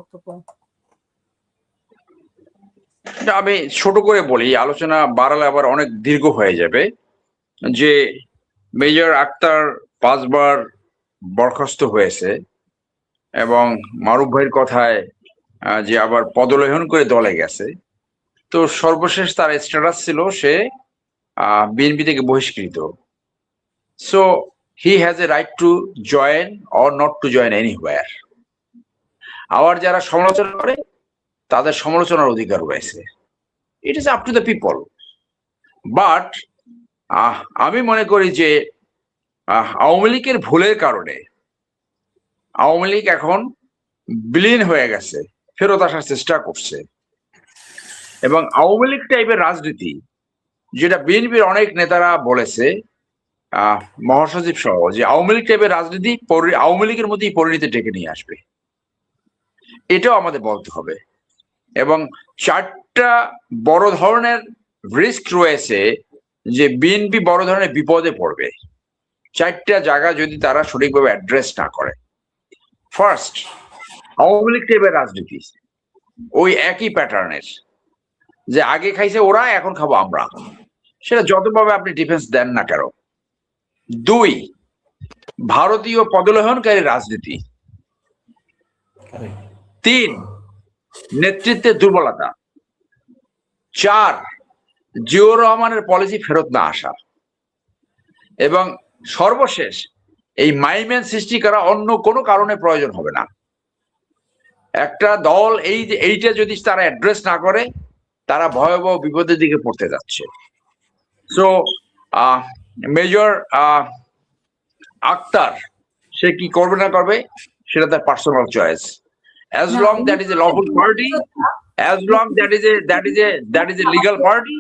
বক্তব্য। আমি ছোট করে বলি, আলোচনা বাড়ালে আবার অনেক দীর্ঘ হয়ে যাবে। যে মেজর আক্তার 5 বার বরখাস্ত হয়েছে এবং মারুফ ভাইয়ের কথায় যে আবার পদলেহন করে দলে গেছে। তো সর্বশেষ তার স্ট্যাটাস ছিল সে বিএনপি থেকে বহিষ্কৃত। So he has a right to join or not to join anywhere. আবার যারা সমালোচনা করে তাদের সমালোচনার অধিকার রয়েছে। It is up to the people. But আমি মনে করি যে আওয়ামী লীগের ভুলের কারণে আওয়ামী লীগ এখন বিলীন হয়ে গেছে, ফেরত আসার চেষ্টা করছে। এবং আওয়ামী লীগ টাইপের রাজনীতি, যেটা বিএনপির অনেক নেতারা বলেছে, মহাসচিব সহ, যে আওয়ামী লীগ টাইপের রাজনীতি আওয়ামী লীগের মধ্যেই পরিণতি ডেকে নিয়ে আসবে, এটাও আমাদের বলতে হবে। এবং 4টা বড় ধরনের রিস্ক রয়েছে যে বিএনপি বড় ধরনের বিপদে পড়বে 4টা জায়গা যদি তারা সঠিকভাবে অ্যাড্রেস না করে। ফার্স্ট, আওয়ামী লীগ টাইপের রাজনীতি ওই একই প্যাটার্নের, যে আগে খাইছে ওরা, এখন খাবো আমরা, সেটা যতভাবে আপনি ডিফেন্স দেন না কেন। 2, ভারতীয় পদলেহনকারী রাজনীতি। 3, নেতৃত্বের দুর্বলতা। 4, জিয়াউর রহমানের পলিসি ফেরত না আসা। এবং সর্বশেষ, এই মাইম্যান সৃষ্টি করা অন্য কোনো কারণে প্রয়োজন হবে না। একটা দল এইটা যদি তারা অ্যাড্রেস না করে, তারা ভয়াবহ বিপদের দিকে পড়তে যাচ্ছে। সো মেজর আক্তার সে কি করবে না করবে সেটা তার personal choice. As long that is a lawful party, as long that is a legal party,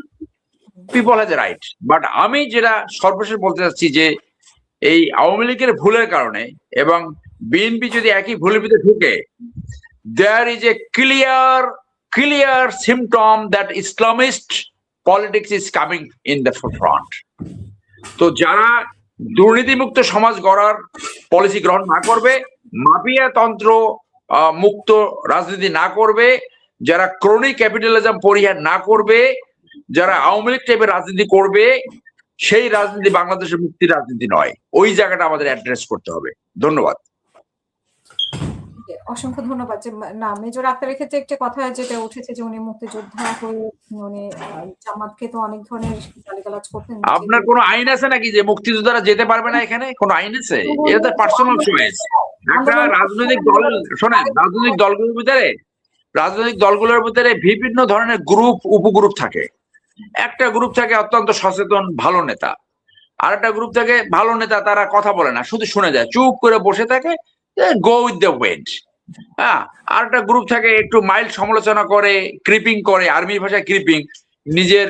people has a right. But আমি যেটা সর্বশেষ বলতে চাচ্ছি যে এই আওয়ামী লীগের ভুলের কারণে এবং বিএনপি যদি একই ভুলের ভিতরে ঢুকে, there is a clear symptom that Islamist politics is coming in the front. তো যারা দুর্নীতিমুক্ত সমাজ গড়ার পলিসি গ্রহণ না করবে, মাফিয়া তন্ত্র মুক্ত রাজনীতি না করবে, যারা ক্রনিক ক্যাপিটালিজম পরিহার না করবে, যারা আওয়ামী লীগ টাইপের রাজনীতি করবে, সেই রাজনীতি বাংলাদেশের মুক্তির রাজনীতি নয়। ওই জায়গাটা আমাদের অ্যাড্রেস করতে হবে। ধন্যবাদ। অসংখ্য ধন্যবাদ। যে না, মেজর আক্তারের ক্ষেত্রে একটা কথা যেটা উঠেছে যে উনি মুক্তিযোদ্ধা হয়ে উনি জামাতকে তো অনেক ধরনের গালিগালাজ করতেন। আপনার কোনো আইন আছে নাকি যে মুক্তিযোদ্ধারা যেতে পারবে না? এখানে কোনো আইন আছে? এটা তো পার্সোনাল চয়েস। একটা রাজনৈতিক দল, শোনেন, রাজনৈতিক দলগুলোর ভিতরে বিভিন্ন ধরনের গ্রুপ উপগ্রুপ থাকে। একটা গ্রুপ থাকে অত্যন্ত সচেতন ভালো নেতা, আর একটা গ্রুপ থাকে ভালো নেতা, তারা কথা বলে না, শুধু শুনে যায়, চুপ করে বসে থাকে, গো উইথ দ্য ওয়েন্ড। হ্যাঁ, আর একটা গ্রুপ থাকে একটু মাইল্ড সমালোচনা করে, ক্রিপিং করে, আর্মির ভাষায় ক্রিপিং, নিজের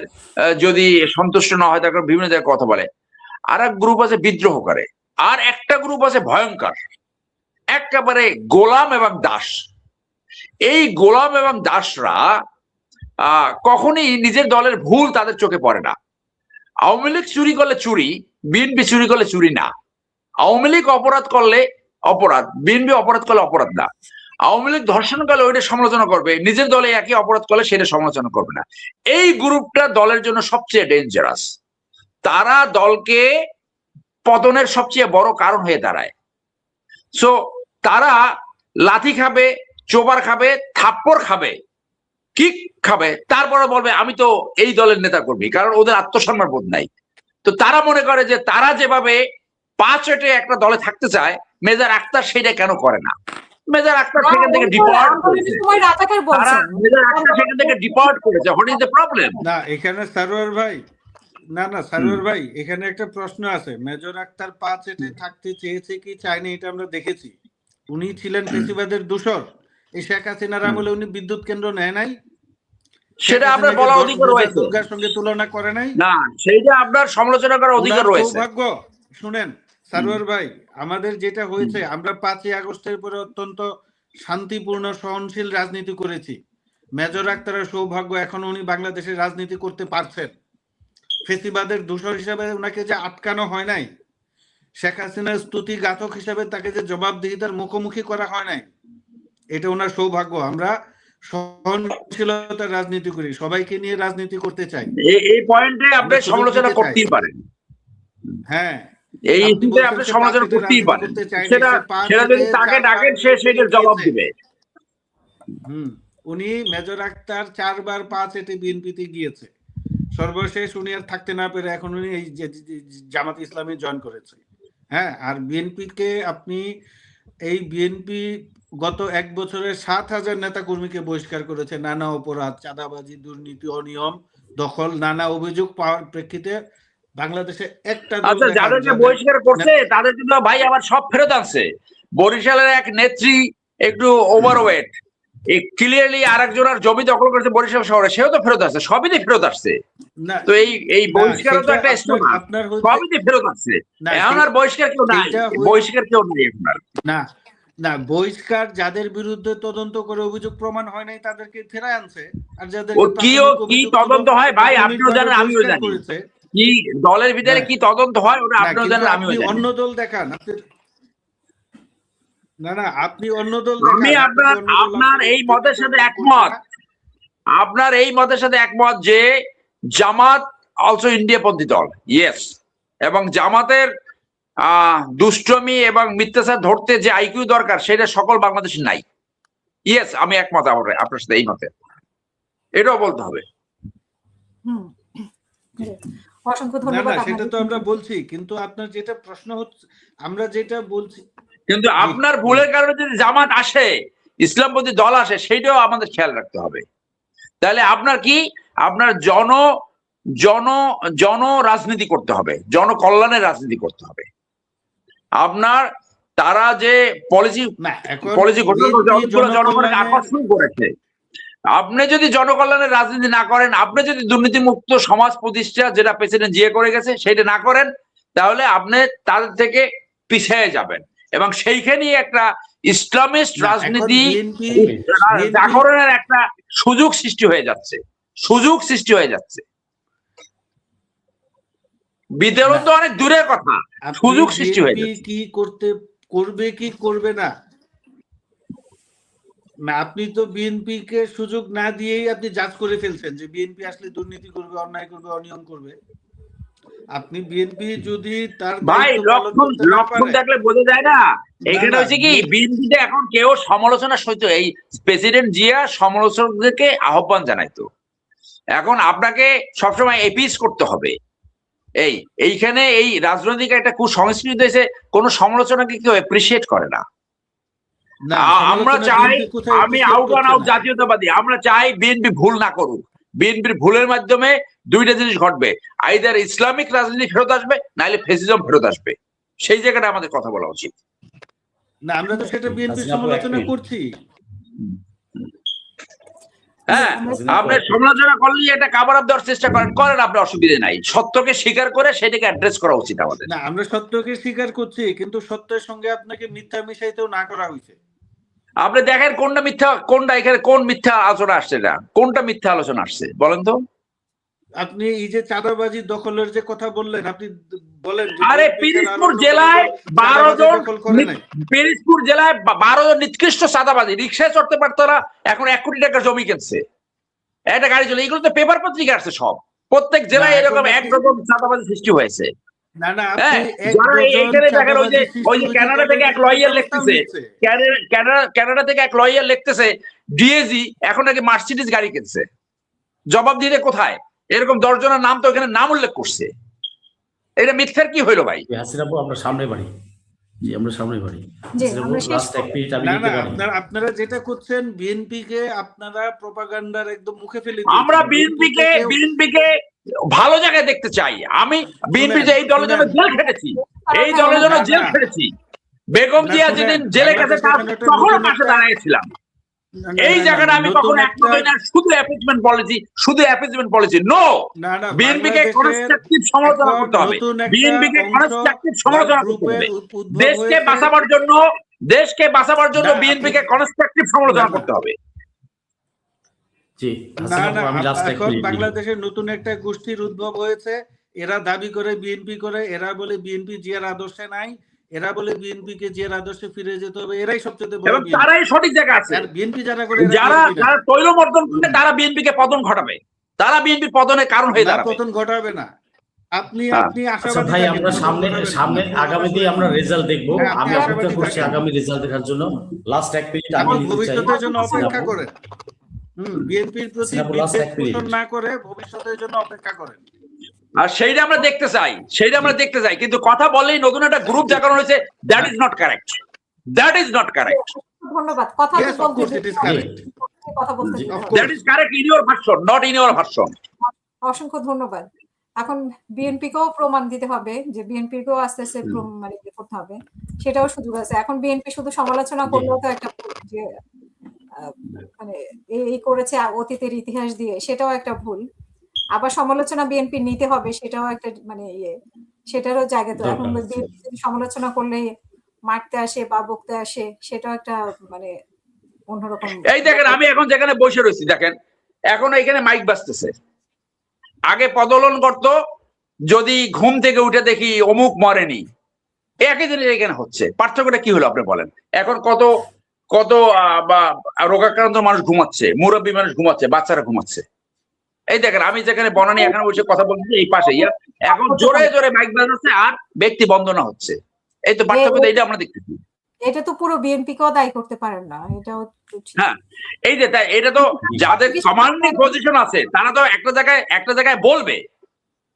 যদি সন্তুষ্ট না হয় তারপর বিভিন্ন জায়গায় কথা বলে। আর এক গ্রুপ আছে বিদ্রোহ করে, আর একটা গ্রুপ আছে ভয়ঙ্কর, একেবারে গোলাম এবং দাস। এই গোলাম এবং দাসরা কখনই নিজের দলের ভুল তাদের চোখে পড়ে না। আওয়ামী লীগ চুরি করলে চুরি, বিএনপি চুরি করলে চুরি না। আওয়ামী লীগ অপরাধ করলে অপরাধ, বিএনপি অপরাধ করলে অপরাধ না। আওয়ামী লীগ ধর্ষণ করলে ওইটা সমালোচনা করবে, নিজের দলে একই অপরাধ করলে সেটা সমালোচনা করবে না। এই গ্রুপটা দলের জন্য সবচেয়ে ডেঞ্জারাস। তারা দলকে পতনের সবচেয়ে বড় কারণ হয়ে দাঁড়ায়। সো তারা লাথি খাবে, চোবার খাবে, থাপ্পড় খাবে, কিক খাবে, তারপরে বলবে আমি তো এই দলের নেতা কর্মী, কারণ ওদের আত্মসম্মান বোধ নাই। তো তারা মনে করে যে তারা যেভাবে 5 ওয়েটে একটা দলে থাকতে চায়, মেজর আক্তার সেটা কেন করে না? মেজর আক্তার সেখান থেকে ডিপার্ট করেছে। মেজর আক্তার সেখান থেকে ডিপার্ট করেছে। What is the problem? না, এখানে সারোয়ার ভাই, সারোয়ার ভাই, এখানে একটা প্রশ্ন আছে। মেজর আক্তার 5 ওয়েটে থাকতে চেয়েছে কি চায়নি এটা আমরা দেখেছি। উনি ছিলেন ফেসিবাদের দূষর। এই শেখ হাসিনার আমলে উনি বিদ্যুৎ কেন্দ্র নেয় নাই, সেটা আপনার বলার অধিকার রয়েছে। দুর্গার সঙ্গে তুলনা করে নাই, না, সেইটা আপনার সমালোচনা করার অধিকার রয়েছে। সৌভাগ্য। শুনেন সারোয়ার ভাই, আমাদের যেটা হয়েছে, আমরা 5ই আগস্টের পরে অত্যন্ত শান্তিপূর্ণ সহনশীল রাজনীতি করেছি। মেজর আক্তারের সৌভাগ্য এখন উনি বাংলাদেশের রাজনীতি করতে পারছেন। ফেসিবাদের দূষর হিসাবে ওনাকে যে আটকানো হয় নাই, শেখ হাসিনার স্তুতি গাথক হিসাবে তাকে যে জবাবদিহিতার মুখোমুখি করা হয় নাই, এটা ওনার সৌভাগ্য। আমরা সহনশীলতার রাজনীতি করি, সবাইকে নিয়ে রাজনীতি করতে চাই, এই পয়েন্টে আপনি আমরা সুযোগ সমালোচনা দিতে চাই। করতেই পারেন, হ্যাঁ, এই আপনি ইস্যুতে বলছেন আপনি সে সমালোচনা 5 করতেই রাজনীতি পারেন, করতে চায় না, সেটা সে 5 সেটা যদি তাকে ডাকেন সে সেটার জবাব দিবে। উনি মেজর আক্তার 4 বার 5 এতে বিএনপিতে গিয়েছে, সর্বশেষ উনি আর থাকতে না পেরে এখন উনি এই জামাত ইসলামে জয়েন করেছে। হ্যাঁ, আর বিএনপিকে আপনি এই বিএনপি গত 1 বছরে 7,000 নেতা কর্মীকে বহিষ্কার করেছে, নানা অপরাধ, চাঁদাবাজি, দুর্নীতি, অনিয়ম, দখল, নানা অভিযোগ পাওয়ার প্রেক্ষিতে বাংলাদেশে একটা দল আচ্ছা, দেখান যাদেরকে যাদের বহিষ্কার করছে তাদের কিন্তু ভাই আবার সব ফেরত আনছে। বরিশালের এক নেত্রী একটু ওভারওয়েট, ক্লিয়ারলি আরেকজনের জমি দখল করেছে বরিশাল শহরে, সেও তো ফেরত আসছে, সবই তো ফেরত আসছে। না তো এই না বহিষ্কার তো সেটা একটা স্টোর, আপনার হচ্ছে সবই তো ফেরত আসছে। না এখন আর বহিষ্কার কেউ নাই, সেইটা বহিষ্কার কেউ নাই এখন আর। না না বহিষ্কার যাদের বিরুদ্ধে তদন্ত করে অভিযোগ প্রমাণ হয় নাই তাদেরকে ফেরায় আনছে, আর ও যাদেরকে কি প্রাথমিক কি অভিযোগ ছিল তদন্ত হয় ভাই আপনিও জানেন আমিও বহিষ্কার জানি, করেছে। কি দলের ভিতরে হ্যাঁ। কি তদন্ত হয় ওটা না, আপনিও কিন্তু জানেন আমিও আপনি জানি। অন্য দল দেখান, না না আপনি অন্য দল আমি দেখান, আপনার অন্য দল আপনার আপনাদের এই মতের সাথে করছে একমত, না। আপনার এই মতের সাথে একমত যে জামাত অলসো ইন্ডিয়াপন্থী দল, ইয়েস, এবং জামাতের দুষ্টমি এবং মিথ্যাচার ধরতে যে আইকিউ দরকার সেটা সকল বাংলাদেশে নাই, ইয়েস, আমি একমত আপনার সাথে এই মতে, এটাও বলতে হবে। হুম, জি। অসংখ্য না ধন্যবাদ না সেটা তো আপনাকে। আমরা বলছি, কিন্তু আপনার যেটা প্রশ্ন হচ্ছে, আমরা যেটা বলছি, কিন্তু জি, আপনার ভুলের কারণে যদি জামাত আসে, ইসলামপন্থী দল আসে, সেইটাও আমাদের খেয়াল রাখতে হবে। তাহলে আপনার কি, আপনার জন জন জন রাজনীতি করতে হবে, জনকল্যাণের রাজনীতি করতে হবে। আপনার তারা যে পলিসি না এখন পলিসি ঘোষণা করেছে, বিএনপি অনেকগুলো জনগণকে জনকল্যাণের আকর্ষণ করেছে। আপনি যদি জনকল্যাণের রাজনীতি না করেন, আপনি যদি দুর্নীতিমুক্ত সমাজ প্রতিষ্ঠা যেটা প্রেসিডেন্ট জিয়া করে গেছে সেটা না করেন, তাহলে আপনি তাদের থেকে পিছিয়ে যাবেন, এবং সেইখানেই একটা ইসলামিস্ট না এখন রাজনীতি বিএনপি জাগরণের একটা সুযোগ সৃষ্টি হয়ে যাচ্ছে, সুযোগ সৃষ্টি হয়ে যাচ্ছে। বিতরণ তো অনেক দূরের কথা, সুযোগ সৃষ্টি হয়ে যাচ্ছে। কি করবে কি করবে না, না আপনি তো বিএনপি কে সুযোগ না দিয়েই আপনি জাজ করে ফেলছেন যে বিএনপি আসলে দুর্নীতি করবে, অন্যায় করবে, অনিয়ম করবে। আপনি বিএনপি যদি তার ভাই দায়িত্ব পালন করতে না লক্ষণ পারে, দেখলে বোঝা যায় না। এখানে না, হচ্ছে কি, বিএনপিতে এখন কেউ সমালোচনা সহিত, এই প্রেসিডেন্ট জিয়া সমালোচকদেরকে আহ্বান জানাইতো, এখন আপনাকে সবসময় এপিস করতে হবে। এইখানে এই রাজনৈতিক একটা কুসংস্কৃতি হয়েছে, কোন সমালোচনাকে কেউ এপ্রিসিয়েট করে না। না আমরা সমালোচনা চাই, বিএনপি কোথায় আমি appreciate আউট অ্যান্ড করছে আউট না। জাতীয়তাবাদী, আমরা চাই বিএনপি ভুল না করুক। বিএনপির ভুলের মাধ্যমে দুইটা জিনিস ঘটবে, আইদার ইসলামিক রাজনীতি ফেরত আসবে, নাইলে ফেসিজম ফেরত আসবে। সেই জায়গাটা আমাদের কথা বলা উচিত। না আমরা তো সেটা বিএনপি সমালোচনা করছি। হ্যাঁ, আপনি সমালোচনা করলে এটা কাভার আপ দেওয়ার চেষ্টা করেন, আপনি অসুবিধা নাই, সত্যকে স্বীকার করে সেটাকে অ্যাড্রেস করা উচিত আমাদের। না আমরা সত্যকে স্বীকার করছি, কিন্তু সত্যের সঙ্গে আপনাকে মিথ্যা মিশাইতেও না করা হয়েছে। আপনি দেখেন কোনটা মিথ্যা, কোনটা এখানে কোন মিথ্যা আলোচনা আসছে, না কোনটা মিথ্যা আলোচনা আসছে বলেন তো। আপনি এই যে চাঁদাবাজি দখলের যে কথা বললেন, আপনি বলেন আরে পিরিজপুর জেলায় 12 জন, পিরিজপুর জেলায় 12 জন নিকৃষ্ট চাঁদাবাজি, রিক্সায় চড়তে পারতো না, এখন 1 কোটি টাকা জমি কিনছে, একটা গাড়ি চলে। এগুলো তো পেপার পত্রিকা আসছে সব, প্রত্যেক জেলায় এরকম একরকম চাঁদাবাজি সৃষ্টি হয়েছে। না না হ্যাঁ, যারা এইখানে দেখেন, ওই যে কানাডা থেকে এক লয়ার লিখতেছে, কানাডা থেকে এক লয়ার লিখতেছে ডিএজি এখন নাকি মার্সিডিজ গাড়ি কিনছে। জবাব দিতে কোথায়? এরকম 10 জনের নাম তো এখানে নাম উল্লেখ করছে, এটা মিথ্যার কি হইলো ভাই? হাসিনাবু আমরা সামনে বাড়ি, জি আমরা সামনে বাড়ি। জি, আমরা শেষ লাস্ট এক করব। মিনিট আমি না নিতে না পারি। আপনারা যেটা করছেন বিএনপি কে আপনারা প্রপাগান্ডার একদম মুখে ফেলে আমরা বিএনপিকে ভালো জায়গায় দেখতে চাই। আমি বিএনপি যে এই দলের জন্য জেল খেটেছি, এই দলের জন্য জেল খেটেছি, বেগম জিয়া যেদিন জেলে গেছে তখন পাশে দাঁড়িয়েছিলাম। এই জায়গাটা আমি কখনো একমত হই না শুধু অ্যাপিজমেন্ট পলিসি, শুধু অ্যাপিজমেন্ট পলিসি। নো, বিএনপিকে কনস্ট্রাকটিভ সমালোচনা করতে হবে, বিএনপিকে কনস্ট্রাকটিভ সমালোচনা করতে হবে। দেশকে বাঁচাবার জন্য, দেশকে বাঁচাবার জন্য বিএনপিকে কনস্ট্রাকটিভ সমালোচনা করতে হবে। জি না হাসিনাবু না আমি লাস্ট এক এখন মিনিট। বাংলাদেশের নতুন একটা গোষ্ঠীর উদ্ভব হয়েছে, এরা দাবি করে বিএনপি করে, এরা বলে বিএনপি জিয়ার আদর্শে নাই, এরা বলে বিএনপি কে যে আদর্শে ফিরে যেতে হবে, এরাই সবচেয়ে বড় এবং বিএনপি। তারাই সঠিক জায়গা আছে। আর বিএনপি যারা করে, যারা যারা তৈলমর্দন করবে তারা বিএনপি কে পতন ঘটাবে, তারা বিএনপি পতনের কারণ হয়ে দাঁড়াবে। পতন ঘটাবে না। আপনি আচ্ছা ভাই, আমরা সামনে আগামীতে আমরা রেজাল্ট দেখবো। আমি অপেক্ষা করছি আগামী রেজাল্ট দেখার জন্য। লাস্ট এক মিনিট আমি নিতে চাই, ভবিষ্যতের জন্য অপেক্ষা করেন। বিএনপির প্রতি বিদ্বেষ পোষণ না করে ভবিষ্যতের জন্য অপেক্ষা করেন। আর সেইটা আমরা দেখতে চাই, কিন্তু কথা বললেই নতুন একটা গ্রুপ জাগানো হয়েছে, that is not correct, that is not correct. ধন্যবাদ। কথা Yes, of course it is correct. কথা বলতে Of দিতে হবে। course. That is correct in your version, not in your version. অসংখ্য ধন্যবাদ। এখন বিএনপিকেও প্রমাণ দিতে হবে যে বিএনপিকেও আস্তে আস্তে মানে ইয়ে করতে হবে, সেটাও সুযোগ আছে। এখন বিএনপি শুধু সমালোচনা করলেও তো একটা ভুল, যে মানে এই করেছে অতীতের ইতিহাস দিয়ে, সেটাও একটা ভুল। আবার সমালোচনা বিএনপি নিতে হবে, সেটাও একটা মানে ইয়ে, সেটারও জায়গা তো। এখন বিএনপি যদি সমালোচনা করলে মারতে আসে বা বকতে আসে, সেটাও একটা মানে অন্যরকম। এই দেখেন, আমি এখন যেখানে বসে রয়েছি, দেখেন এখন এখানে মাইক বাজতেছে। আগে পদলন করত, যদি ঘুম থেকে উঠে দেখি অমুক মরেনি, একই জিনিস এখানে হচ্ছে। পার্থক্যটা কি হলো আপনি বলেন? এখন কত কত রোগাক্রান্ত মানুষ ঘুমাচ্ছে, মুরব্বী মানুষ ঘুমাচ্ছে, বাচ্চারা ঘুমাচ্ছে। এই দেখেন, আমি যেখানে বনানী এখানে বসে কথা বলছি, এই পাশে এখন জোরে জোরে মাইক বাজাচ্ছে আর ব্যক্তি বন্দনা হচ্ছে। এই তো পার্থক্য, এইটা আমরা দেখতেছি। এটা তো পুরো বিএনপিকেও দায়ী করতে পারেন না, এটাও হ্যাঁ, এই যে তাই, এটা তো যাদের কমান্ডিং পজিশন আছে তারা তো একটা জায়গায় বলবে,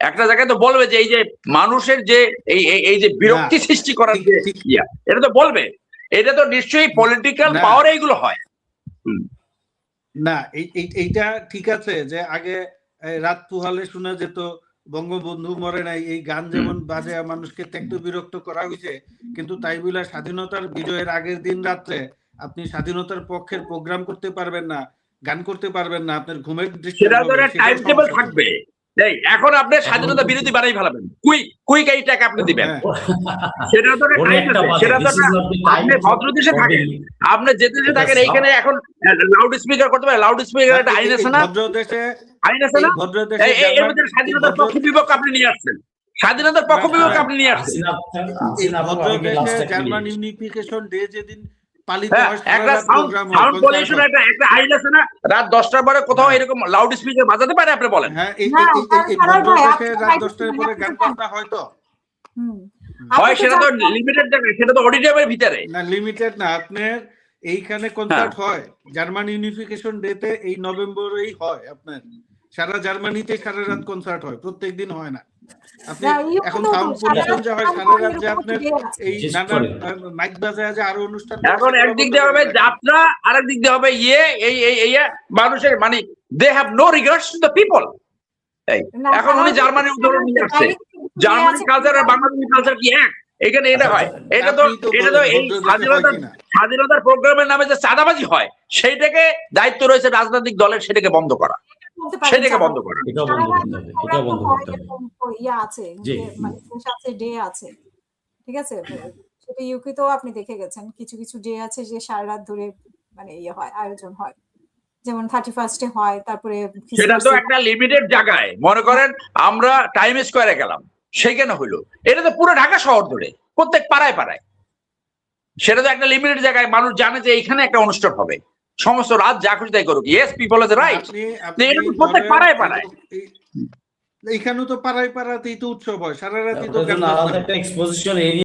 একটা জায়গায় তো বলবে যে এই যে মানুষের যে এই যে বিরক্তি সৃষ্টি করার যে এটা তো বলবে। এটা তো নিশ্চয়ই পলিটিক্যাল পাওয়ারে এইগুলো হয়। না, এইটা ঠিক আছে যে আগে রাত পুহালে শোনা যেত বঙ্গবন্ধু মরে নাই, এই গান যেমন বাজে মানুষকে একটু বিরক্ত করা হয়েছে, কিন্তু তাই বলে স্বাধীনতার বিজয়ের আগের দিন রাত্রে আপনি স্বাধীনতার পক্ষের প্রোগ্রাম করতে পারবেন না, গান করতে পারবেন না, আপনার ঘুমের টাইম টেবিল থাকবে। এখন আপনি স্বাধীনতা বিরোধী বানাই ফেলাবেন, কুইক এই টাকা আপনি দিবেন, সেটা তো সেটা তো আপনি ভদ্র দেশে থাকেন, আপনি যে দেশে থাকেন, এইখানে এখন লাউড স্পিকার করতে পারে, লাউড স্পিকার একটা আইন আছে না, আইন আছে না? এর মধ্যে স্বাধীনতার পক্ষ বিপক্ষ আপনি নিয়ে আসছেন, স্বাধীনতার পক্ষ বিপক্ষ আপনি নিয়ে আসছেন। জার্মান ইউনিফিকেশন ডে যেদিন পালিত হয়, একটা সাউন্ড পলিউশন একটা আইন আছে না, রাত 10টার পরে কোথাও এরকম লাউড স্পিকার বাজাতে পারে? আপনি বলেন। হ্যাঁ, এই ভদ্রদেশে রাত 10টার পরে গান বাজনা হয়তো হয়, সেটা তো লিমিটেড জায়গায়, সেটা তো অডিটোরিয়ামের ভিতরে না, লিমিটেড না। আপনার এইখানে কনসার্ট হয় জার্মান ইউনিফিকেশন ডেতে, এই নভেম্বরেই হয়। আপনার সারা জার্মানিতে সারা রাত কনসার্ট হয়, প্রত্যেকদিন হয় না। আপনি এখন সাউন্ড পলিউশন যে হয় সারা রাত, যে আপনার এই নানান মাইক বাজায় যে আরো অনুষ্ঠান, এখন একদিক দিয়ে হবে যাত্রা, আরেক দিক দিয়ে হবে মানুষের মানে they have no regards to the people. এখন উনি জার্মানির উদাহরণ নিয়ে আসছে, জার্মানি কালচার আর বাংলাদেশি কালচার কি এক? এখানে এটা হয়, এটা তো এই স্বাধীনতার প্রোগ্রামের নামে যে চাঁদাবাজি হয়, সেইটাকে দায়িত্ব রয়েছে রাজনৈতিক দলের, সেটাকে বন্ধ করা, সেটাকে বন্ধ করা। ডে আছে, ঠিক আছে, সেটা ইউকেতেও আপনি দেখে গেছেন, কিছু কিছু ডে আছে যে সারা রাত ধরে মানে ইয়ে হয়, আয়োজন হয়, যেমন 31 হয়, তারপরে সেটা তো একটা লিমিটেড জায়গায়, মনে করেন আমরা টাইম স্কোয়ারে গেলাম, সেখানে হইলো। এটা তো পুরো ঢাকা শহর ধরে প্রত্যেক পাড়ায় পাড়ায়, সেটা তো একটা লিমিটেড জায়গায় মানুষ জানে যে এইখানে একটা অনুষ্ঠান হবে, সমস্ত রাত যা খুশি তাই করুক। ইয়েস, পিপল ইজ রাইট, এটা তো প্রত্যেক পাড়ায় পাড়ায়। এইখানেও তো পাড়ায় পাড়াতেই তো উৎসব হয়, সারা রাতই তো এক্সপোজিশন এরিয়া